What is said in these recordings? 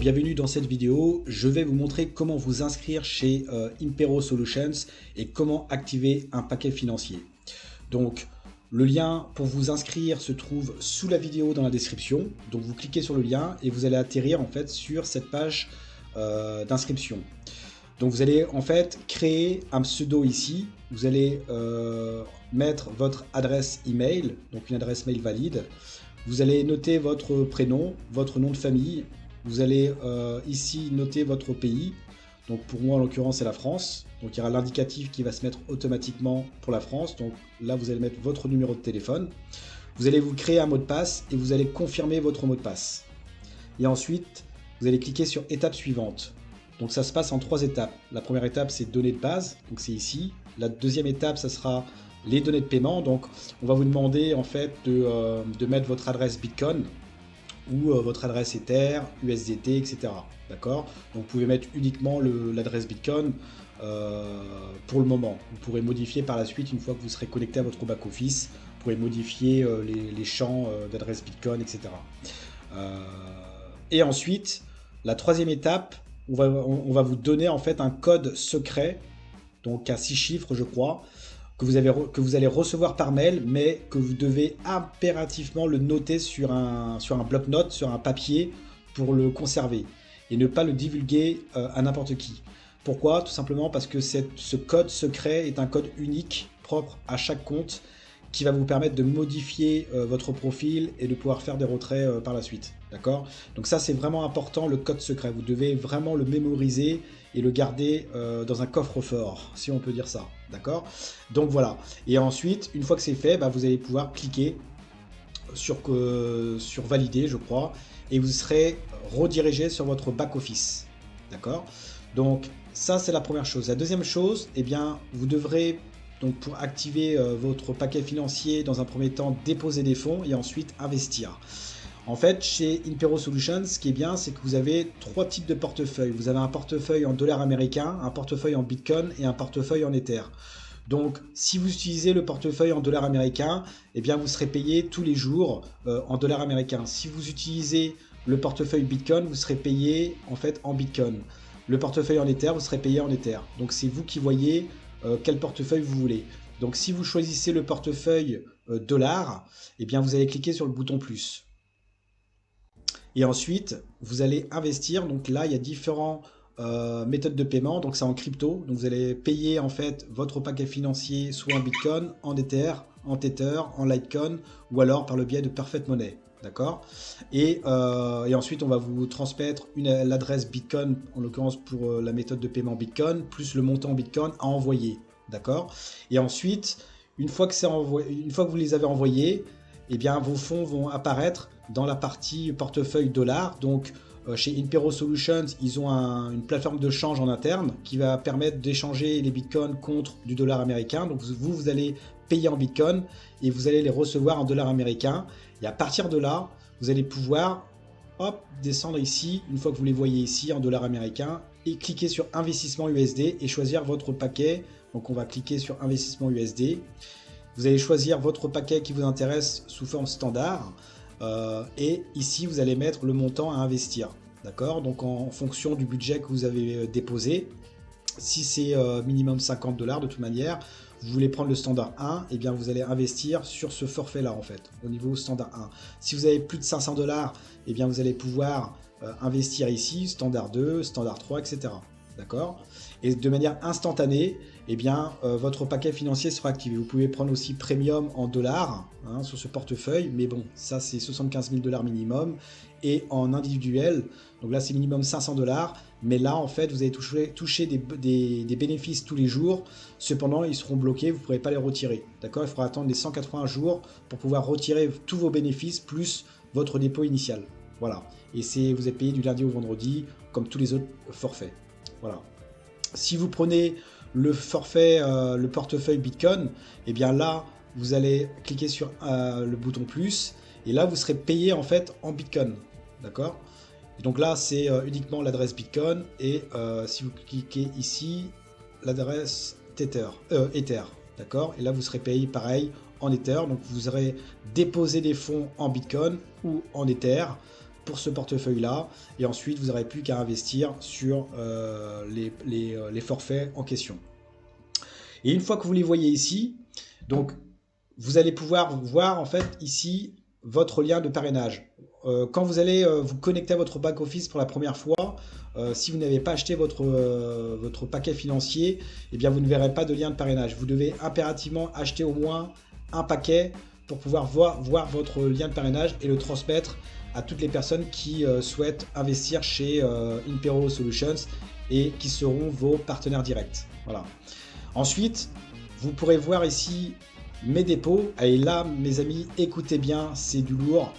bienvenue dans cette vidéo. Je vais vous montrer comment vous inscrire chez Impero Solutions et comment activer un paquet financier. Donc, le lien pour vous inscrire se trouve sous la vidéo dans la description. Donc, vous cliquez sur le lien et vous allez atterrir en fait sur cette page d'inscription. Donc, vous allez en fait créer un pseudo ici. Vous allez mettre votre adresse email, donc une adresse mail valide. Vous allez noter votre prénom, votre nom de famille. Vous allez ici noter votre pays. Donc pour moi en l'occurrence c'est la France. Donc il y aura l'indicatif qui va se mettre automatiquement pour la France. Donc là vous allez mettre votre numéro de téléphone. Vous allez vous créer un mot de passe et vous allez confirmer votre mot de passe. Et ensuite vous allez cliquer sur étape suivante. Donc ça se passe en 3 étapes. La première étape c'est données de base, donc c'est ici. La deuxième étape ça sera les données de paiement. Donc on va vous demander en fait de mettre votre adresse Bitcoin ou votre adresse Ether, USDT, etc. D'accord? Donc vous pouvez mettre uniquement l'adresse Bitcoin pour le moment. Vous pourrez modifier par la suite une fois que vous serez connecté à votre back-office. Vous pourrez modifier les champs d'adresse Bitcoin, etc. Et ensuite, la troisième étape, on va vous donner en fait un code secret, donc à 6 chiffres je crois, que vous allez recevoir par mail, mais que vous devez impérativement le noter sur un bloc-notes, sur un papier, pour le conserver et ne pas le divulguer à n'importe qui. Pourquoi? Tout simplement parce que ce code secret est un code unique, propre à chaque compte, qui va vous permettre de modifier votre profil et de pouvoir faire des retraits par la suite. D'accord? Donc ça c'est vraiment important, le code secret. Vous devez vraiment le mémoriser et le garder dans un coffre-fort, si on peut dire ça. D'accord? Donc voilà. Et ensuite, une fois que c'est fait, vous allez pouvoir cliquer sur valider, je crois, et vous serez redirigé sur votre back-office. D'accord? Donc ça c'est la première chose. La deuxième chose, eh bien, vous devrez, donc pour activer votre paquet financier, dans un premier temps, déposer des fonds et ensuite investir. En fait, chez Impero Solutions, ce qui est bien, c'est que vous avez 3 types de portefeuilles. Vous avez un portefeuille en dollars américains, un portefeuille en Bitcoin et un portefeuille en Ether. Donc, si vous utilisez le portefeuille en dollars américains, eh bien, vous serez payé tous les jours en dollars américains. Si vous utilisez le portefeuille Bitcoin, vous serez payé en fait en Bitcoin. Le portefeuille en Ether, vous serez payé en Ether. Donc, c'est vous qui voyez quel portefeuille vous voulez. Donc, si vous choisissez le portefeuille dollars, eh bien, vous allez cliquer sur le bouton plus. Et ensuite, vous allez investir. Donc là, il y a différentes méthodes de paiement. Donc c'est en crypto. Donc vous allez payer en fait votre paquet financier soit en Bitcoin, en Ether, en Tether, en Litecoin ou alors par le biais de Perfect Money. D'accord? Et ensuite, on va vous transmettre l'adresse Bitcoin, en l'occurrence pour la méthode de paiement Bitcoin, plus le montant Bitcoin à envoyer. D'accord? Et ensuite, une fois que vous les avez envoyés, eh bien, vos fonds vont apparaître dans la partie portefeuille dollars. Donc, chez Impero Solutions, ils ont une plateforme de change en interne qui va permettre d'échanger les bitcoins contre du dollar américain. Donc, vous allez payer en bitcoin et vous allez les recevoir en dollars américains. Et à partir de là, vous allez pouvoir descendre ici, une fois que vous les voyez ici en dollars américains, et cliquer sur investissement USD et choisir votre paquet. Donc, on va cliquer sur investissement USD. Vous allez choisir votre paquet qui vous intéresse sous forme standard et ici vous allez mettre le montant à investir. D'accord? Donc en fonction du budget que vous avez déposé, si c'est minimum 50 $ de toute manière, vous voulez prendre le standard 1, et bien vous allez investir sur ce forfait là en fait, au niveau standard 1. Si vous avez plus de 500 $, et bien vous allez pouvoir investir ici, standard 2, standard 3, etc. D'accord? Et de manière instantanée, eh bien, votre paquet financier sera activé. Vous pouvez prendre aussi premium en dollars sur ce portefeuille, mais bon, ça c'est 75 000 $ minimum. Et en individuel, donc là c'est minimum 500 $, mais là en fait vous allez toucher des bénéfices tous les jours. Cependant, ils seront bloqués, vous ne pourrez pas les retirer. D'accord? Il faudra attendre les 180 jours pour pouvoir retirer tous vos bénéfices plus votre dépôt initial. Voilà. Et vous êtes payé du lundi au vendredi, comme tous les autres forfaits. Voilà. Si vous prenez le forfait, le portefeuille Bitcoin, et bien là, vous allez cliquer sur le bouton plus, et là, vous serez payé en fait en Bitcoin. D'accord? Donc là, c'est uniquement l'adresse Bitcoin, et si vous cliquez ici, l'adresse Ether. D'accord? Et là, vous serez payé pareil, en Ether. Donc, vous aurez déposé des fonds en Bitcoin ou en Ether. Donc, vous allez payer en Ether. Donc, là, c'est uniquement l'adresse Bitcoin et si vous cliquez ici, l'adresse Tether. D'accord? Et là, vous serez payé pareil en Ether. Donc, vous aurez déposé des fonds en Bitcoin ou en Ether. Donc, vous aurez pour ce portefeuille-là. Et ensuite, vous n'aurez plus qu'à investir sur les forfaits en question. Et une fois que vous les voyez ici, donc vous allez pouvoir voir en fait ici votre lien de parrainage. Quand vous allez vous connecter à votre back-office pour la première fois, si vous n'avez pas acheté votre paquet financier, eh bien vous ne verrez pas de lien de parrainage. Vous devez impérativement acheter au moins un paquet pour pouvoir voir votre lien de parrainage et le transmettre à toutes les personnes qui souhaitent investir chez Impero Solutions et qui seront vos partenaires directs. Voilà. Ensuite, vous pourrez voir ici mes dépôts. Et là, mes amis, écoutez bien, c'est du lourd.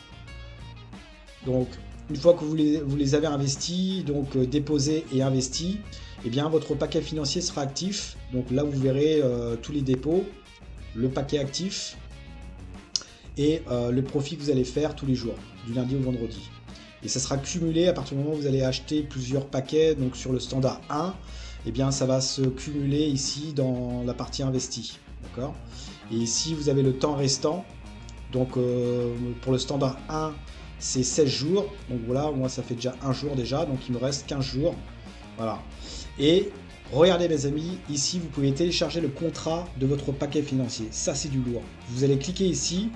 Donc, une fois que vous les avez investis, donc déposés et investis, eh bien, votre paquet financier sera actif. Donc là, vous verrez tous les dépôts, le paquet actif et le profit que vous allez faire tous les jours, du lundi au vendredi. Et ça sera cumulé à partir du moment où vous allez acheter plusieurs paquets. Donc sur le standard 1, eh bien, ça va se cumuler ici dans la partie investie. D'accord ? Et ici, vous avez le temps restant. Donc pour le standard 1, c'est 16 jours. Donc voilà, moi ça fait déjà un jour déjà. Donc il me reste 15 jours. Voilà. Et regardez mes amis, ici vous pouvez télécharger le contrat de votre paquet financier. Ça c'est du lourd. Vous allez cliquer ici,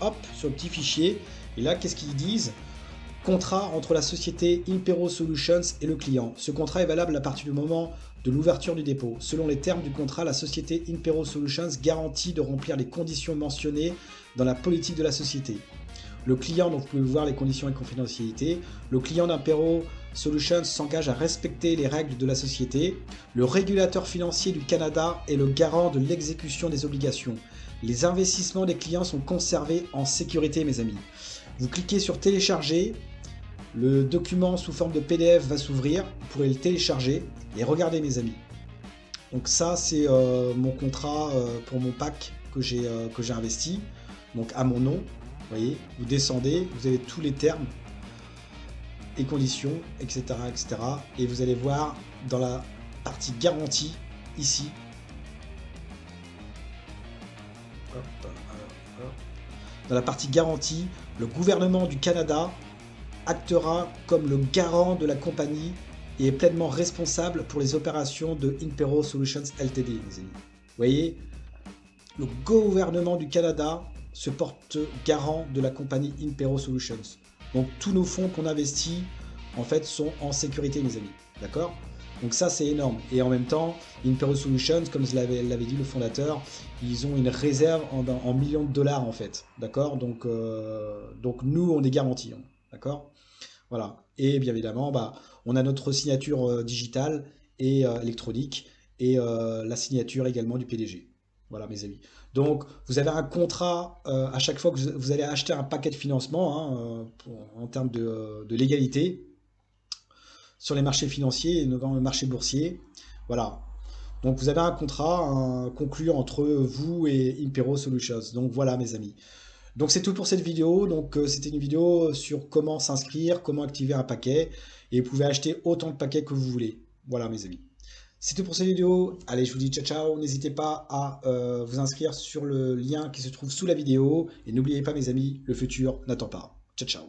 hop, sur le petit fichier. Et là, qu'est-ce qu'ils disent ? Contrat entre la société Impero Solutions et le client. Ce contrat est valable à partir du moment de l'ouverture du dépôt. Selon les termes du contrat, la société Impero Solutions garantit de remplir les conditions mentionnées dans la politique de la société. Le client, donc vous pouvez voir les conditions et confidentialité, le client d'Impero Solutions s'engage à respecter les règles de la société. Le régulateur financier du Canada est le garant de l'exécution des obligations. Les investissements des clients sont conservés en sécurité, mes amis. Vous cliquez sur télécharger, le document sous forme de PDF va s'ouvrir, vous pourrez le télécharger et regardez mes amis. Donc ça c'est mon contrat pour mon pack que j'ai investi, donc à mon nom. Vous voyez, vous descendez, vous avez tous les termes et conditions, etc., etc. Et vous allez voir dans la partie garantie ici. Dans la partie garantie, le gouvernement du Canada actera comme le garant de la compagnie et est pleinement responsable pour les opérations de Impero Solutions Ltd. Mes amis. Vous voyez, le gouvernement du Canada se porte garant de la compagnie Impero Solutions. Donc tous nos fonds qu'on investit en fait sont en sécurité, mes amis. D'accord ? Donc ça c'est énorme. Et en même temps, Impero Solutions, comme l'avait dit le fondateur, ils ont une réserve en millions de dollars en fait. D'accord ? Donc nous on est garantis. D'accord ? Voilà. Et bien évidemment, on a notre signature digitale et électronique et la signature également du PDG. Voilà mes amis. Donc vous avez un contrat à chaque fois que vous allez acheter un paquet de financement en termes de légalité sur les marchés financiers et notamment le marché boursier. Voilà. Donc vous avez un contrat conclu entre vous et Impero Solutions. Donc voilà mes amis. Donc c'est tout pour cette vidéo. Donc c'était une vidéo sur comment s'inscrire, comment activer un paquet et vous pouvez acheter autant de paquets que vous voulez. Voilà mes amis. C'est tout pour cette vidéo. Allez, je vous dis ciao ciao. N'hésitez pas à vous inscrire sur le lien qui se trouve sous la vidéo et n'oubliez pas mes amis, le futur n'attend pas. Ciao ciao.